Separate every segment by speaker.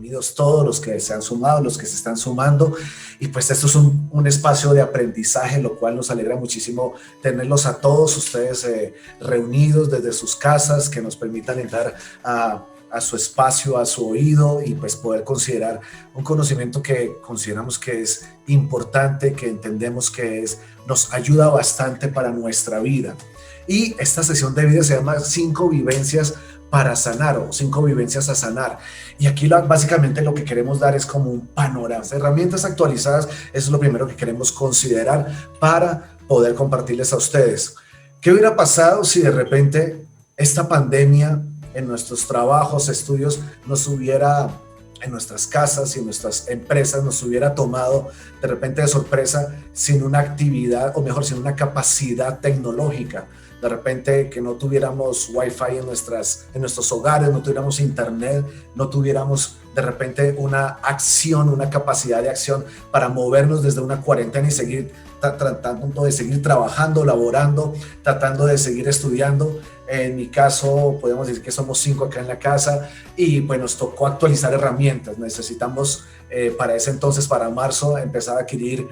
Speaker 1: bienvenidos todos los que se han sumado, los que se están sumando. Y pues esto es un espacio de aprendizaje, lo cual nos alegra muchísimo tenerlos a todos ustedes reunidos desde sus casas, que nos permitan entrar a su espacio, a su oído y pues poder considerar un conocimiento que consideramos que es importante, que entendemos que nos ayuda bastante para nuestra vida. Y esta sesión de vida se llama 5 vivencias para sanar o 5 vivencias a sanar. Y aquí básicamente lo que queremos dar es como un panorama. Herramientas actualizadas es lo primero que queremos considerar para poder compartirles a ustedes. ¿Qué hubiera pasado si de repente esta pandemia en nuestros trabajos, estudios, en nuestras casas y en nuestras empresas nos hubiera tomado de repente de sorpresa sin una actividad, o mejor, sin una capacidad tecnológica? De repente que no tuviéramos wifi en nuestros hogares, no tuviéramos internet, no tuviéramos de repente una acción, una capacidad de acción para movernos desde una cuarentena y seguir tratando de seguir trabajando, laborando, tratando de seguir estudiando. En mi caso, podemos decir que somos 5 acá en la casa y pues nos tocó actualizar herramientas. Necesitamos para ese entonces, para marzo, empezar a adquirir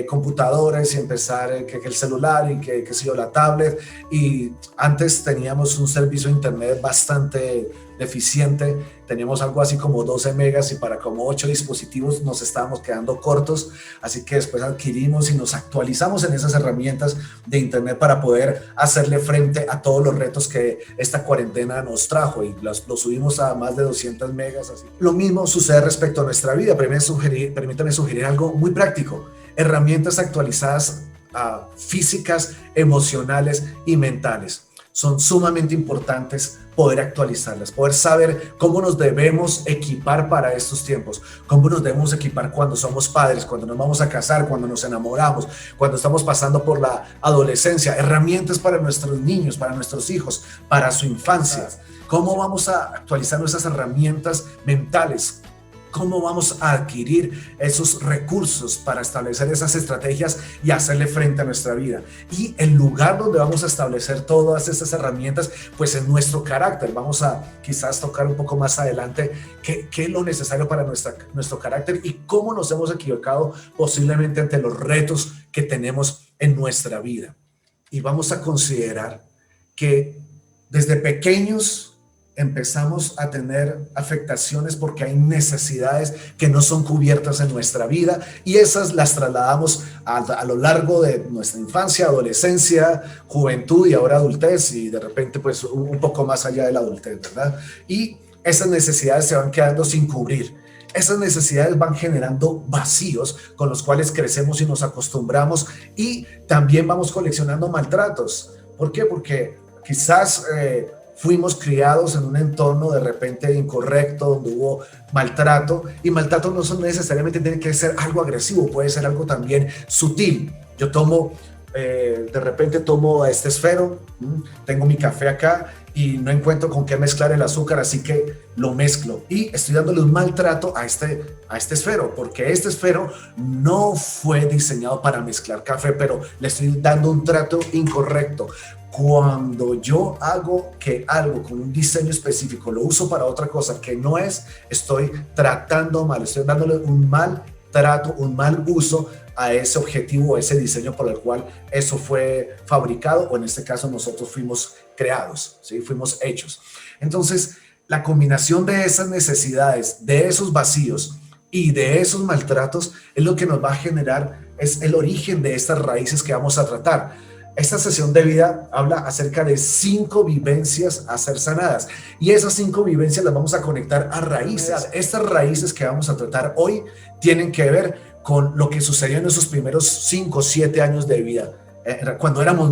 Speaker 1: computadores y empezar que el celular y que sé yo, la tablet. Y antes teníamos un servicio de internet bastante deficiente, teníamos algo así como 12 megas y para como 8 dispositivos nos estábamos quedando cortos, así que después adquirimos y nos actualizamos en esas herramientas de internet para poder hacerle frente a todos los retos que esta cuarentena nos trajo y los subimos a más de 200 megas. Así. Lo mismo sucede respecto a nuestra vida. Permítanme sugerir algo muy práctico: herramientas actualizadas físicas, emocionales y mentales. Son sumamente importantes poder actualizarlas, poder saber cómo nos debemos equipar para estos tiempos, cómo nos debemos equipar cuando somos padres, cuando nos vamos a casar, cuando nos enamoramos, cuando estamos pasando por la adolescencia, herramientas para nuestros niños, para nuestros hijos, para su infancia. ¿Cómo vamos a actualizar nuestras herramientas mentales? ¿Cómo vamos a adquirir esos recursos para establecer esas estrategias y hacerle frente a nuestra vida? Y el lugar donde vamos a establecer todas estas herramientas, pues en nuestro carácter. Vamos a quizás tocar un poco más adelante qué es lo necesario para nuestro carácter y cómo nos hemos equivocado posiblemente ante los retos que tenemos en nuestra vida. Y vamos a considerar que desde pequeños empezamos a tener afectaciones porque hay necesidades que no son cubiertas en nuestra vida y esas las trasladamos a lo largo de nuestra infancia, adolescencia, juventud y ahora adultez y de repente pues un poco más allá de la adultez, ¿verdad? Y esas necesidades se van quedando sin cubrir. Esas necesidades van generando vacíos con los cuales crecemos y nos acostumbramos y también vamos coleccionando maltratos. ¿Por qué? Porque quizás fuimos criados en un entorno de repente incorrecto, donde hubo maltrato, y maltrato no necesariamente tiene que ser algo agresivo, puede ser algo también sutil. Yo de repente tomo este esfero, tengo mi café acá y no encuentro con qué mezclar el azúcar, así que lo mezclo y estoy dándole un maltrato a este esfero, porque este esfero no fue diseñado para mezclar café, pero le estoy dando un trato incorrecto. Cuando yo hago que algo con un diseño específico lo uso para otra cosa que no es, estoy tratando mal, estoy dándole un mal trato, un mal uso a ese objetivo, a ese diseño por el cual eso fue fabricado, o en este caso nosotros fuimos creados, ¿sí? Fuimos hechos. Entonces, la combinación de esas necesidades, de esos vacíos y de esos maltratos es lo que nos va a generar, es el origen de estas raíces que vamos a tratar. Esta sesión de vida habla acerca de 5 vivencias a ser sanadas y esas 5 vivencias las vamos a conectar a raíces. Estas raíces que vamos a tratar hoy tienen que ver con lo que sucedió en esos primeros 5 o 7 años de vida, cuando éramos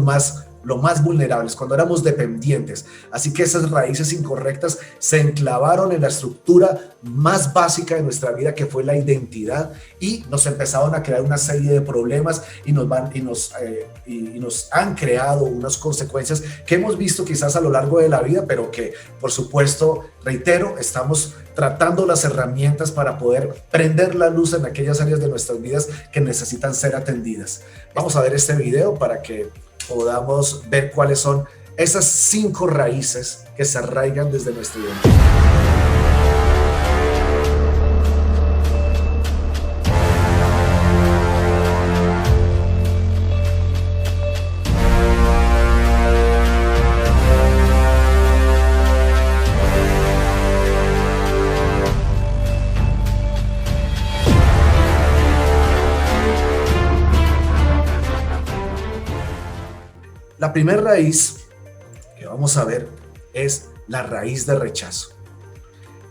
Speaker 1: lo más vulnerables, cuando éramos dependientes. Así que esas raíces incorrectas se enclavaron en la estructura más básica de nuestra vida, que fue la identidad, y nos empezaron a crear una serie de problemas y nos han creado unas consecuencias que hemos visto quizás a lo largo de la vida, pero que, por supuesto, reitero, estamos tratando las herramientas para poder prender la luz en aquellas áreas de nuestras vidas que necesitan ser atendidas. Vamos a ver este video para que podamos ver cuáles son esas 5 raíces que se arraigan desde nuestra identidad. primera raíz que vamos a ver es la raíz de rechazo.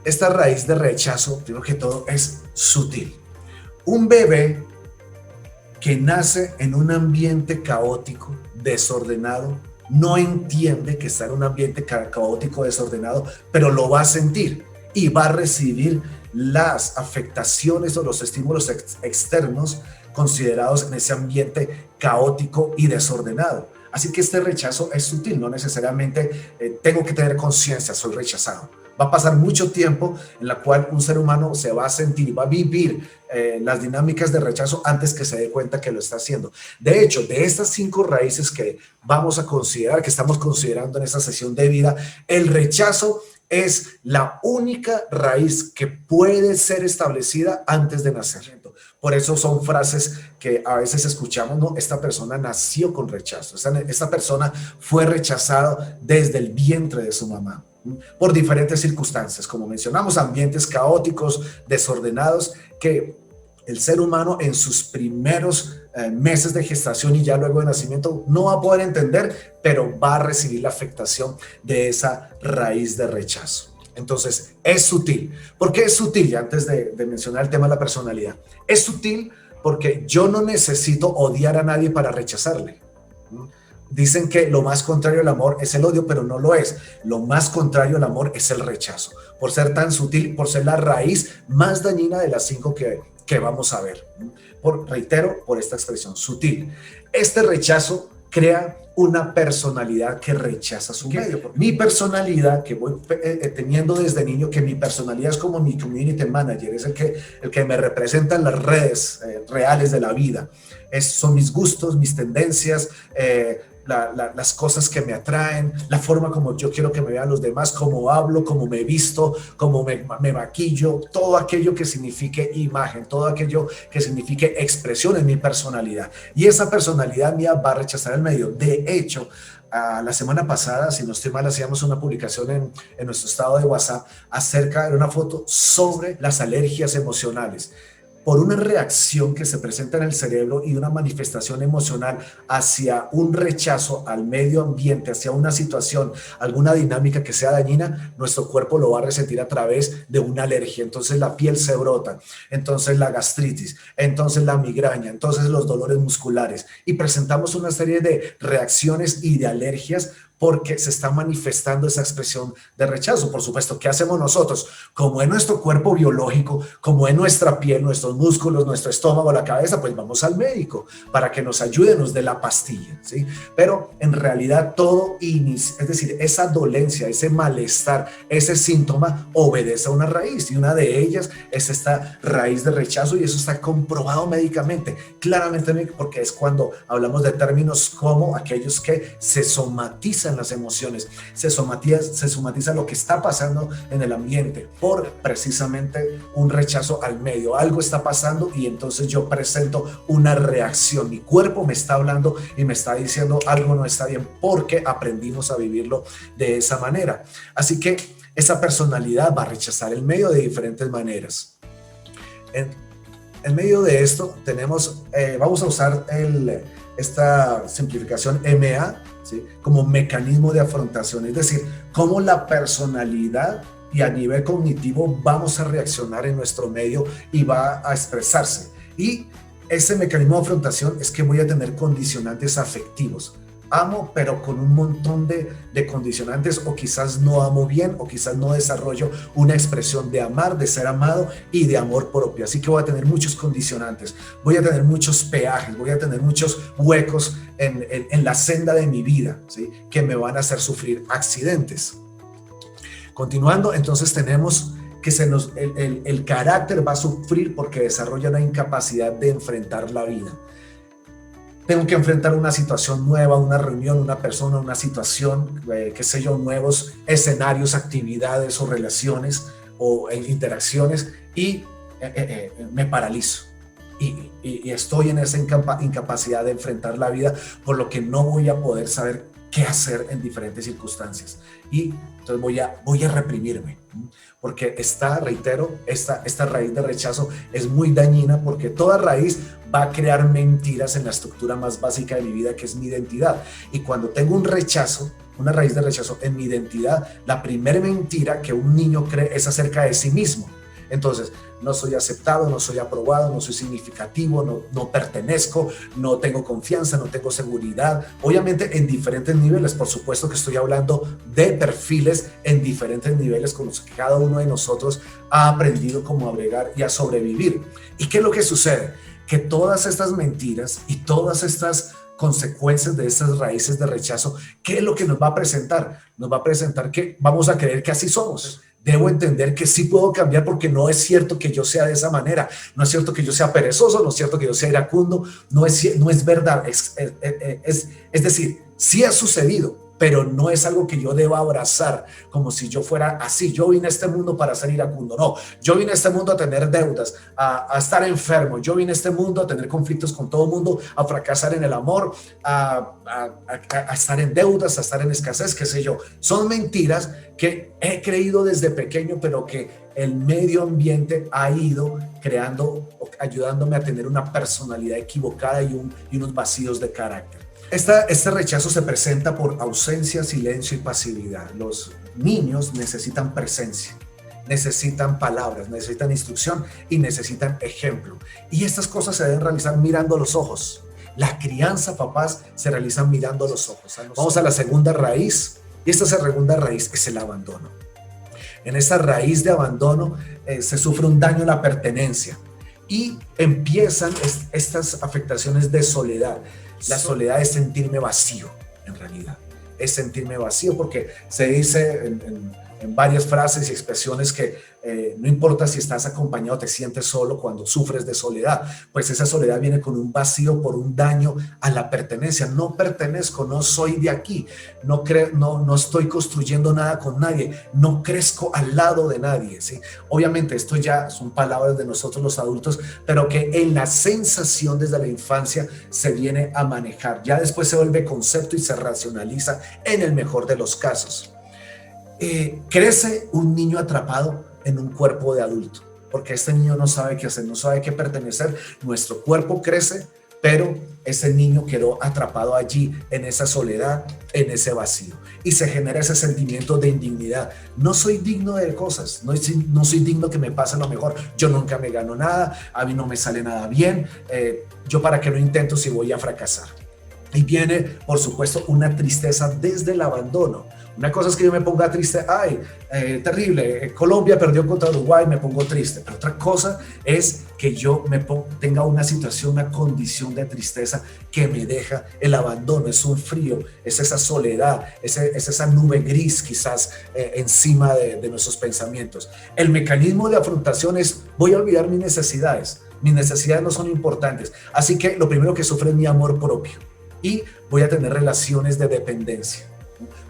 Speaker 1: Esta raíz de rechazo, primero que todo, es sutil. Un bebé que nace en un ambiente caótico, desordenado, no entiende que está en un ambiente caótico, desordenado, pero lo va a sentir y va a recibir las afectaciones o los estímulos externos considerados en ese ambiente caótico y desordenado. Así que este rechazo es sutil, no necesariamente tengo que tener conciencia, soy rechazado. Va a pasar mucho tiempo en la cual un ser humano se va a sentir, va a vivir las dinámicas de rechazo antes que se dé cuenta que lo está haciendo. De hecho, de estas 5 raíces que vamos a considerar, que estamos considerando en esta sesión de vida, el rechazo es la única raíz que puede ser establecida antes de nacer. Por eso son frases que a veces escuchamos, ¿no? Esta persona nació con rechazo, esta persona fue rechazada desde el vientre de su mamá, por diferentes circunstancias, como mencionamos, ambientes caóticos, desordenados, que el ser humano en sus primeros meses de gestación y ya luego de nacimiento no va a poder entender, pero va a recibir la afectación de esa raíz de rechazo. Entonces, es sutil. ¿Por qué es sutil? Ya antes de mencionar el tema de la personalidad. Es sutil porque yo no necesito odiar a nadie para rechazarle. Dicen que lo más contrario al amor es el odio, pero no lo es. Lo más contrario al amor es el rechazo. Por ser tan sutil, por ser la raíz más dañina de las 5 que vamos a ver. Reitero, por esta expresión, sutil. Este rechazo crea una personalidad que rechaza su medio. Mi personalidad, que voy teniendo desde niño, que mi personalidad es como mi community manager, es el que me representa en las redes reales de la vida. Son mis gustos, mis tendencias, las cosas que me atraen, la forma como yo quiero que me vean los demás, cómo hablo, cómo me visto, cómo me maquillo, todo aquello que signifique imagen, todo aquello que signifique expresión en mi personalidad. Y esa personalidad mía va a rechazar el medio. De hecho, la semana pasada, si no estoy mal, hacíamos una publicación en nuestro estado de WhatsApp acerca de una foto sobre las alergias emocionales. Por una reacción que se presenta en el cerebro y una manifestación emocional hacia un rechazo al medio ambiente, hacia una situación, alguna dinámica que sea dañina, nuestro cuerpo lo va a resentir a través de una alergia. Entonces la piel se brota, entonces la gastritis, entonces la migraña, entonces los dolores musculares y presentamos una serie de reacciones y de alergias porque se está manifestando esa expresión de rechazo. Por supuesto, ¿qué hacemos nosotros? Como en nuestro cuerpo biológico, como en nuestra piel, nuestros músculos, nuestro estómago, la cabeza, pues vamos al médico para que nos ayude, nos dé la pastilla, ¿sí? Pero en realidad todo inicia, es decir, esa dolencia, ese malestar, ese síntoma obedece a una raíz y una de ellas es esta raíz de rechazo y eso está comprobado médicamente, claramente, porque es cuando hablamos de términos como aquellos que se somatizan las emociones, se somatiza lo que está pasando en el ambiente por precisamente un rechazo al medio. Algo está pasando y entonces yo presento una reacción. Mi cuerpo me está hablando y me está diciendo algo no está bien porque aprendimos a vivirlo de esa manera. Así que esa personalidad va a rechazar el medio de diferentes maneras. En medio de esto tenemos, vamos a usar esta simplificación MA, ¿sí? Como mecanismo de afrontación, es decir, cómo la personalidad y a nivel cognitivo vamos a reaccionar en nuestro medio y va a expresarse. Y ese mecanismo de afrontación es que voy a tener condicionantes afectivos. Amo, pero con un montón de condicionantes, o quizás no amo bien, o quizás no desarrollo una expresión de amar, de ser amado y de amor propio. Así que voy a tener muchos condicionantes, voy a tener muchos peajes, voy a tener muchos huecos en la senda de mi vida, ¿sí? Que me van a hacer sufrir accidentes. Continuando, entonces tenemos que el carácter va a sufrir porque desarrolla una incapacidad de enfrentar la vida. Tengo que enfrentar una situación nueva, una reunión, una persona, una situación, qué sé yo, nuevos escenarios, actividades o relaciones o interacciones y me paralizo. Y estoy en esa incapacidad de enfrentar la vida, por lo que no voy a poder saber qué hacer en diferentes circunstancias. Y entonces voy a reprimirme, porque reitero, esta raíz de rechazo es muy dañina, porque toda raíz va a crear mentiras en la estructura más básica de mi vida, que es mi identidad. Y cuando tengo un rechazo, una raíz de rechazo en mi identidad, la primera mentira que un niño cree es acerca de sí mismo. Entonces, no soy aceptado, no soy aprobado, no soy significativo, no pertenezco, no tengo confianza, no tengo seguridad. Obviamente en diferentes niveles, por supuesto que estoy hablando de perfiles en diferentes niveles con los que cada uno de nosotros ha aprendido cómo a bregar y a sobrevivir. ¿Y qué es lo que sucede? Que todas estas mentiras y todas estas consecuencias de estas raíces de rechazo, ¿qué es lo que nos va a presentar? Nos va a presentar que vamos a creer que así somos. Debo entender que sí puedo cambiar, porque no es cierto que yo sea de esa manera, no es cierto que yo sea perezoso, no es cierto que yo sea iracundo, no es verdad, es decir, sí ha sucedido, pero no es algo que yo deba abrazar como si yo fuera así. Yo vine a este mundo para ser iracundo, no, yo vine a este mundo a tener deudas, a estar enfermo, yo vine a este mundo a tener conflictos con todo el mundo, a fracasar en el amor, a estar en deudas, a estar en escasez, qué sé yo. Son mentiras que he creído desde pequeño, pero que el medio ambiente ha ido creando, ayudándome a tener una personalidad equivocada y unos vacíos de carácter. Este rechazo se presenta por ausencia, silencio y pasividad. Los niños necesitan presencia, necesitan palabras, necesitan instrucción y necesitan ejemplo. Y estas cosas se deben realizar mirando a los ojos. La crianza, papás, se realiza mirando a los ojos. Vamos a la segunda raíz, y esta segunda raíz es el abandono. En esta raíz de abandono se sufre un daño a la pertenencia y empiezan estas afectaciones de soledad. La soledad es sentirme vacío, en realidad. Es sentirme vacío, porque se dice en varias frases y expresiones que no importa si estás acompañado, te sientes solo cuando sufres de soledad. Pues esa soledad viene con un vacío por un daño a la pertenencia. No pertenezco, no soy de aquí, no estoy construyendo nada con nadie, no crezco al lado de nadie, ¿sí? Obviamente esto ya son palabras de nosotros los adultos, pero que en la sensación desde la infancia se viene a manejar. Ya después se vuelve concepto y se racionaliza en el mejor de los casos. Crece un niño atrapado en un cuerpo de adulto, porque este niño no sabe qué hacer, no sabe qué pertenecer. Nuestro cuerpo crece, pero ese niño quedó atrapado allí, en esa soledad, en ese vacío, y se genera ese sentimiento de indignidad. No soy digno de cosas, no soy digno que me pase lo mejor, yo nunca me gano nada, a mí no me sale nada bien, yo para qué lo intento si voy a fracasar. Y viene, por supuesto, una tristeza desde el abandono. Una cosa es que yo me ponga triste, terrible, Colombia perdió contra Uruguay, me pongo triste. Pero otra cosa es que yo tenga una situación, una condición de tristeza que me deja el abandono. Es un frío, es esa soledad, es esa nube gris quizás encima de nuestros pensamientos. El mecanismo de afrontación es: voy a olvidar mis necesidades no son importantes. Así que lo primero que sufre es mi amor propio. Y voy a tener relaciones de dependencia,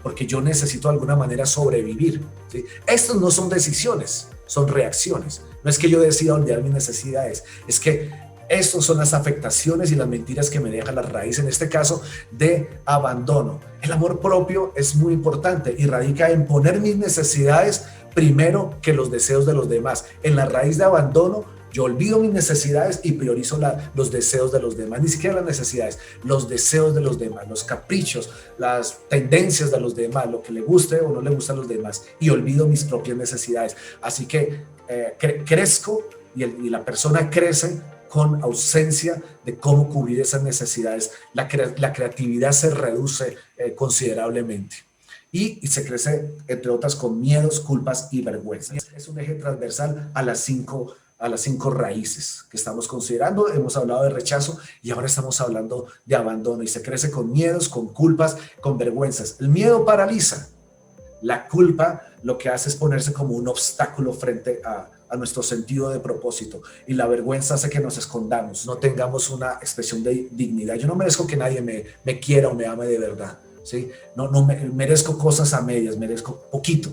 Speaker 1: porque yo necesito de alguna manera sobrevivir, ¿sí? Estos no son decisiones, son reacciones. No es que yo decida olvidar mis necesidades, es que estas son las afectaciones y las mentiras que me dejan la raíz, en este caso, de abandono. El amor propio es muy importante y radica en poner mis necesidades primero que los deseos de los demás. En la raíz de abandono, yo olvido mis necesidades y priorizo los deseos de los demás, ni siquiera las necesidades, los deseos de los demás, los caprichos, las tendencias de los demás, lo que le guste o no le gusta a los demás, y olvido mis propias necesidades. Así que crezco y la persona crece con ausencia de cómo cubrir esas necesidades. La creatividad se reduce considerablemente. Y se crece, entre otras, con miedos, culpas y vergüenzas. Es un eje transversal a las cinco raíces que estamos considerando. Hemos hablado de rechazo y ahora estamos hablando de abandono, y se crece con miedos, con culpas, con vergüenzas. El miedo paraliza. La culpa lo que hace es ponerse como un obstáculo frente a nuestro sentido de propósito, y la vergüenza hace que nos escondamos, no tengamos una expresión de dignidad. Yo no merezco que nadie me quiera o me ame de verdad, ¿sí? No merezco cosas a medias, merezco poquito.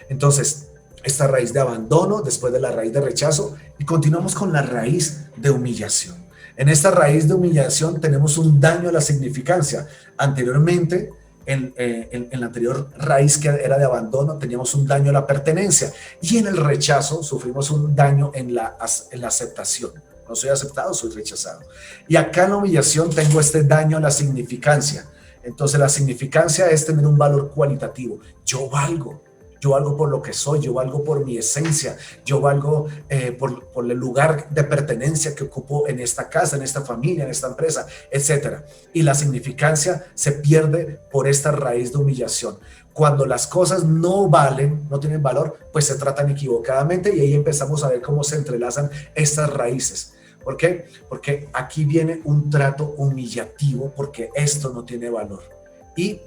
Speaker 1: Entonces, esta raíz de abandono, después de la raíz de rechazo, y continuamos con la raíz de humillación. En esta raíz de humillación tenemos un daño a la significancia. Anteriormente, en la anterior raíz, que era de abandono, teníamos un daño a la pertenencia, y en el rechazo sufrimos un daño en la aceptación. No soy aceptado, soy rechazado. Y acá en la humillación tengo este daño a la significancia. Entonces la significancia es tener un valor cualitativo. Yo valgo por lo que soy, yo valgo por mi esencia, yo valgo por el lugar de pertenencia que ocupo en esta casa, en esta familia, en esta empresa, etcétera. Y la significancia se pierde por esta raíz de humillación. Cuando las cosas no valen, no tienen valor, pues se tratan equivocadamente, y ahí empezamos a ver cómo se entrelazan estas raíces. ¿Por qué? Porque aquí viene un trato humillativo, porque esto no tiene valor. Y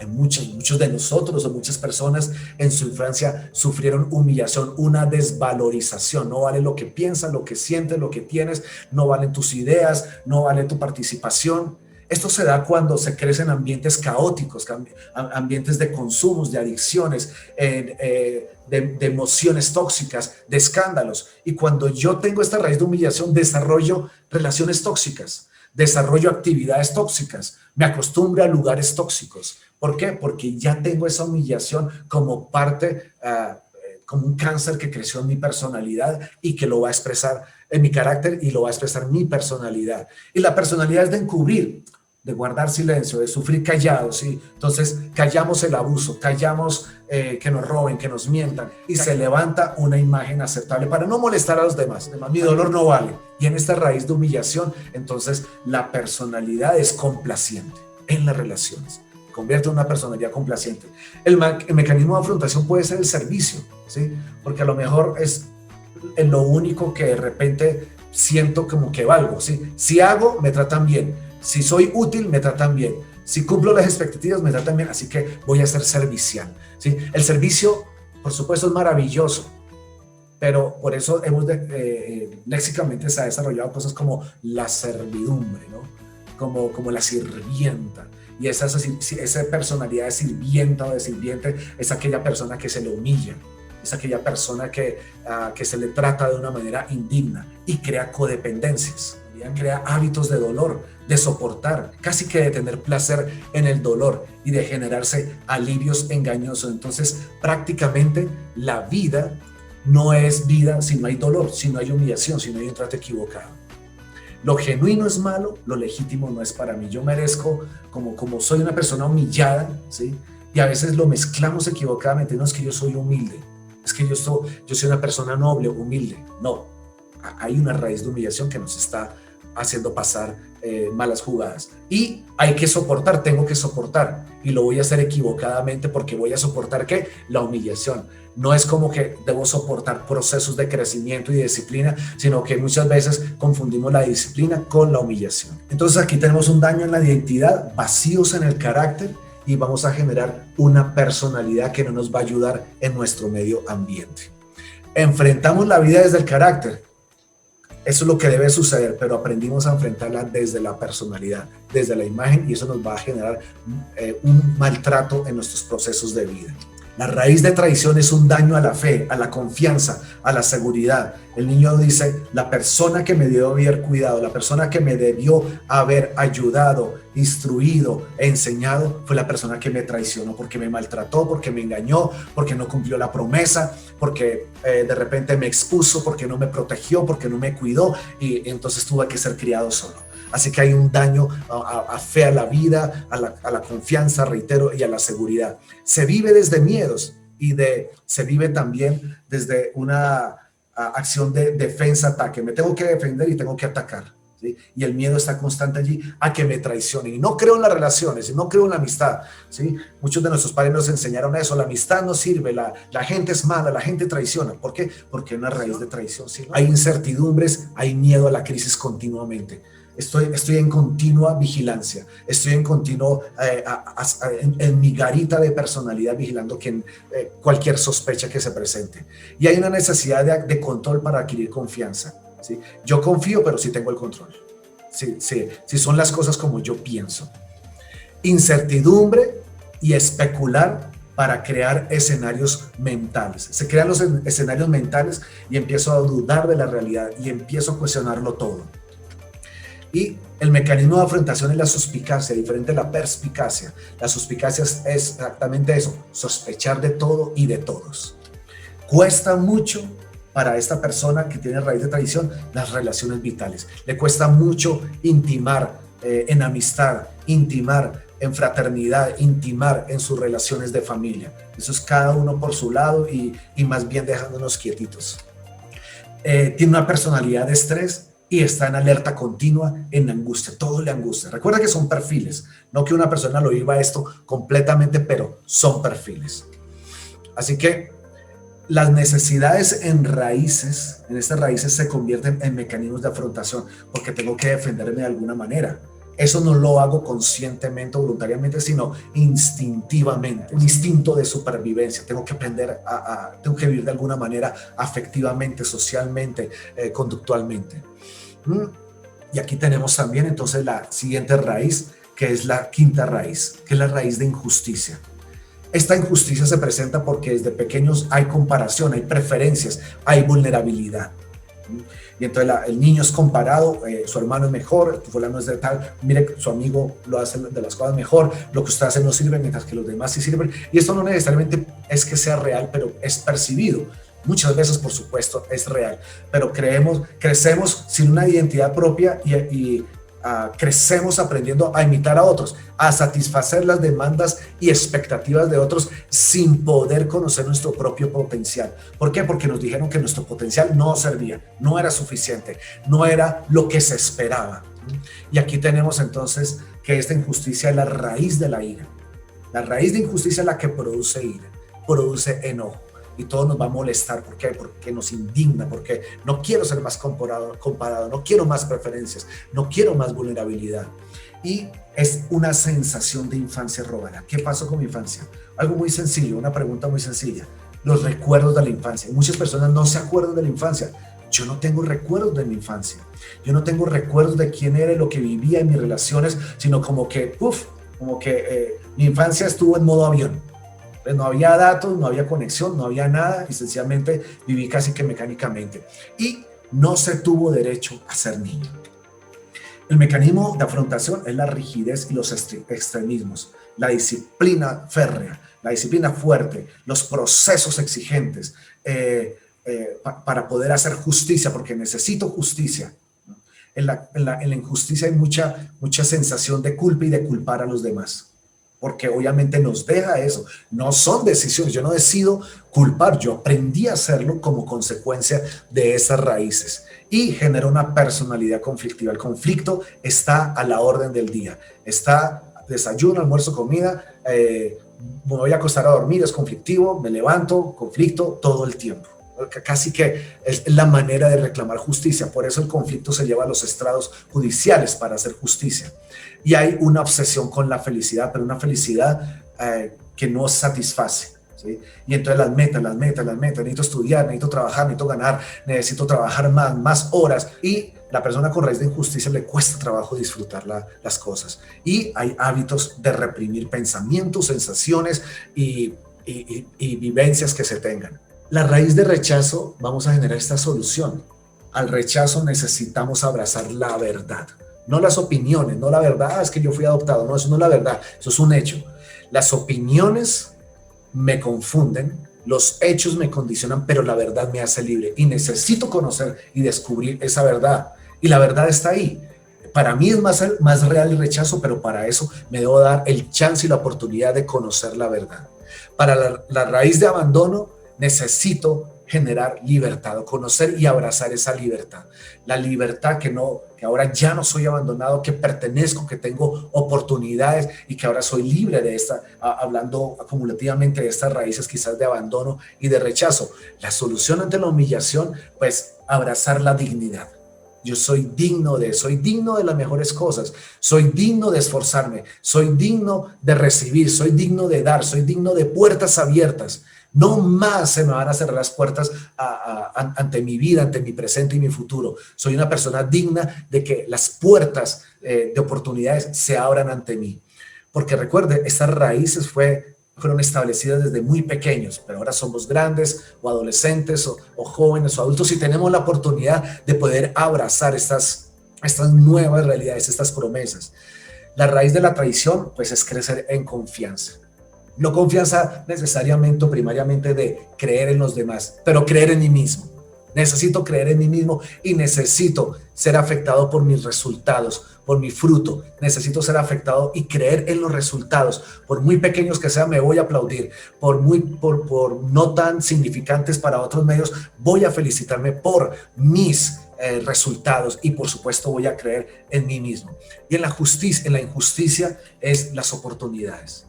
Speaker 1: muchos de nosotros o muchas personas en su infancia sufrieron humillación, una desvalorización. No vale lo que piensas, lo que sientes, lo que tienes, no valen tus ideas, no vale tu participación. Esto se da cuando se crecen ambientes caóticos, ambientes de consumos, de adicciones, de emociones tóxicas, de escándalos. Y cuando yo tengo esta raíz de humillación, desarrollo relaciones tóxicas, desarrollo actividades tóxicas, me acostumbro a lugares tóxicos. ¿Por qué? Porque ya tengo esa humillación como parte, como un cáncer que creció en mi personalidad y que lo va a expresar en mi carácter y lo va a expresar mi personalidad. Y la personalidad es de encubrir, de guardar silencio, de sufrir callados, ¿sí? Entonces callamos el abuso, callamos que nos roben, que nos mientan, y se levanta una imagen aceptable para no molestar a los demás. Mi dolor no vale. Y en esta raíz de humillación, entonces la personalidad es complaciente en las relaciones. Convierte en una personalidad complaciente. El mecanismo de afrontación puede ser el servicio, ¿sí? Porque a lo mejor es en lo único que de repente siento como que valgo, ¿sí? Si hago, me tratan bien. Si soy útil, me tratan bien. Si cumplo las expectativas, me tratan bien. Así que voy a ser servicial, ¿sí? El servicio, por supuesto, es maravilloso, pero por eso léxicamente se ha desarrollado cosas como la servidumbre, ¿no? Como la sirvienta. Y esa personalidad de sirvienta o de sirviente es aquella persona que se le humilla, es aquella persona que se le trata de una manera indigna y crea codependencias, crea hábitos de dolor, de soportar, casi que de tener placer en el dolor y de generarse alivios engañosos. Entonces, prácticamente la vida no es vida si no hay dolor, si no hay humillación, si no hay un trato equivocado. Lo genuino es malo, lo legítimo no es para mí. Yo merezco, como soy una persona humillada, ¿sí? Y a veces lo mezclamos equivocadamente. No es que yo soy humilde, es que yo soy una persona noble, humilde. No, hay una raíz de humillación que nos está haciendo pasar malas jugadas. Y hay que soportar, tengo que soportar. Y lo voy a hacer equivocadamente porque voy a soportar ¿qué? La humillación. No es como que debo soportar procesos de crecimiento y de disciplina, sino que muchas veces confundimos la disciplina con la humillación. Entonces aquí tenemos un daño en la identidad, vacíos en el carácter, y vamos a generar una personalidad que no nos va a ayudar en nuestro medio ambiente. Enfrentamos la vida desde el carácter. Eso es lo que debe suceder, pero aprendimos a enfrentarla desde la personalidad, desde la imagen, y eso nos va a generar un maltrato en nuestros procesos de vida. La raíz de traición es un daño a la fe, a la confianza, a la seguridad. El niño dice, la persona que me debió haber cuidado, la persona que me debió haber ayudado, instruido, enseñado, fue la persona que me traicionó, porque me maltrató, porque me engañó, porque no cumplió la promesa, porque de repente me expuso, porque no me protegió, porque no me cuidó, y entonces tuve que ser criado solo. Así que hay un daño a fe, a la vida, a la confianza, reitero, y a la seguridad. Se vive desde miedos y se vive también desde una acción de defensa-ataque. Me tengo que defender y tengo que atacar, ¿sí? Y el miedo está constante allí a que me traicionen. Y no creo en las relaciones, y no creo en la amistad, ¿sí? Muchos de nuestros padres nos enseñaron eso. La amistad no sirve, la gente es mala, la gente traiciona. ¿Por qué? Porque hay una raíz de traición, ¿sí? Hay incertidumbres, hay miedo a la crisis continuamente. Estoy en continua vigilancia, estoy en continuo, en mi garita de personalidad, vigilando cualquier sospecha que se presente. Y hay una necesidad de control para adquirir confianza, ¿sí? Yo confío, pero sí tengo el control. Sí, son las cosas como yo pienso. Incertidumbre y especular para crear escenarios mentales. Se crean los escenarios mentales y empiezo a dudar de la realidad y empiezo a cuestionarlo todo. Y El mecanismo de afrontación es la suspicacia, diferente de la perspicacia. La suspicacia es exactamente eso, sospechar de todo y de todos. Cuesta mucho para esta persona que tiene raíz de tradición las relaciones vitales. Le cuesta mucho intimar en amistad, intimar en fraternidad, intimar en sus relaciones de familia. Eso es cada uno por su lado y más bien dejándonos quietitos. Tiene una personalidad de estrés y está en alerta continua, en angustia, todo le angustia. Recuerda que son perfiles, no que una persona lo viva esto completamente, pero son perfiles. Así que las necesidades en estas raíces se convierten en mecanismos de afrontación, porque tengo que defenderme de alguna manera. Eso no lo hago conscientemente o voluntariamente, sino instintivamente, un instinto de supervivencia. Tengo que aprender tengo que vivir de alguna manera afectivamente, socialmente, conductualmente. Y aquí tenemos también entonces la siguiente raíz, que es la quinta raíz, que es la raíz de injusticia. Esta injusticia se presenta porque desde pequeños hay comparación, hay preferencias, hay vulnerabilidad. Y entonces el niño es comparado, su hermano es mejor, tu fulano es de tal, mire, su amigo lo hace de las cosas mejor, lo que usted hace no sirve, mientras que los demás sí sirven. Y esto no necesariamente es que sea real, pero es percibido. Muchas veces, por supuesto, es real, pero crecemos sin una identidad propia y crecemos aprendiendo a imitar a otros, a satisfacer las demandas y expectativas de otros sin poder conocer nuestro propio potencial. ¿Por qué? Porque nos dijeron que nuestro potencial no servía, no era suficiente, no era lo que se esperaba. Y aquí tenemos entonces que esta injusticia es la raíz de la ira. La raíz de injusticia es la que produce ira, produce enojo. Y todo nos va a molestar. ¿Por qué? Porque nos indigna, porque no quiero ser más comparado, no quiero más preferencias, no quiero más vulnerabilidad. Y es una sensación de infancia robada. ¿Qué pasó con mi infancia? Algo muy sencillo, una pregunta muy sencilla. Los recuerdos de la infancia. Muchas personas no se acuerdan de la infancia. Yo no tengo recuerdos de mi infancia. Yo no tengo recuerdos de quién era y lo que vivía en mis relaciones, sino como que mi infancia estuvo en modo avión. No había datos, no había conexión, no había nada y sencillamente viví casi que mecánicamente. Y no se tuvo derecho a ser niño. El mecanismo de afrontación es la rigidez y los extremismos, la disciplina férrea, la disciplina fuerte, los procesos exigentes para poder hacer justicia, porque necesito justicia. En la injusticia hay mucha sensación de culpa y de culpar a los demás. Porque obviamente nos deja eso, no son decisiones, yo no decido culpar, yo aprendí a hacerlo como consecuencia de esas raíces y genera una personalidad conflictiva. El conflicto está a la orden del día, está desayuno, almuerzo, comida, me voy a acostar a dormir, es conflictivo, me levanto, conflicto todo el tiempo. Casi que es la manera de reclamar justicia, por eso el conflicto se lleva a los estrados judiciales para hacer justicia. Y hay una obsesión con la felicidad, pero una felicidad que no satisface, ¿sí? Y entonces las metas, necesito estudiar, necesito trabajar, necesito ganar, necesito trabajar más horas, y la persona con raíz de injusticia le cuesta trabajo disfrutar las cosas. Y hay hábitos de reprimir pensamientos, sensaciones y vivencias que se tengan. La raíz de rechazo, vamos a generar esta solución. Al rechazo necesitamos abrazar la verdad, no las opiniones, no la verdad, es que yo fui adoptado, no, eso no es la verdad, eso es un hecho. Las opiniones me confunden, los hechos me condicionan, pero la verdad me hace libre y necesito conocer y descubrir esa verdad. Y la verdad está ahí. Para mí es más real el rechazo, pero para eso me debo dar el chance y la oportunidad de conocer la verdad. Para la raíz de abandono, necesito generar libertad, conocer y abrazar esa libertad. La libertad que ahora ya no soy abandonado, que pertenezco, que tengo oportunidades y que ahora soy libre de esta, hablando acumulativamente de estas raíces quizás de abandono y de rechazo. La solución ante la humillación, pues abrazar la dignidad. Yo soy digno de las mejores cosas, soy digno de esforzarme, soy digno de recibir, soy digno de dar, soy digno de puertas abiertas. No más se me van a cerrar las puertas ante mi vida, ante mi presente y mi futuro. Soy una persona digna de que las puertas de oportunidades se abran ante mí. Porque recuerde, estas raíces fueron establecidas desde muy pequeños, pero ahora somos grandes o adolescentes o jóvenes o adultos y tenemos la oportunidad de poder abrazar estas estas nuevas realidades, estas promesas. La raíz de la traición, pues, es crecer en confianza. No confianza necesariamente o primariamente de creer en los demás, pero creer en mí mismo. Necesito creer en mí mismo y necesito ser afectado por mis resultados, por mi fruto. Necesito ser afectado y creer en los resultados. Por muy pequeños que sean, me voy a aplaudir. Por no tan significantes para otros medios, voy a felicitarme por mis resultados y por supuesto voy a creer en mí mismo. Y en la injusticia es las oportunidades.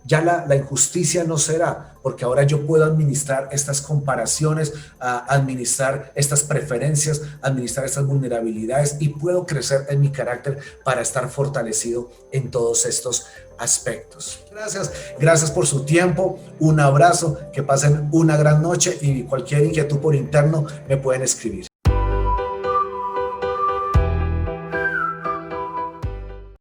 Speaker 1: Ya la injusticia no será, porque ahora yo puedo administrar estas comparaciones, administrar estas preferencias, administrar estas vulnerabilidades y puedo crecer en mi carácter para estar fortalecido en todos estos aspectos. Gracias por su tiempo, un abrazo, que pasen una gran noche y cualquier inquietud por interno me pueden escribir.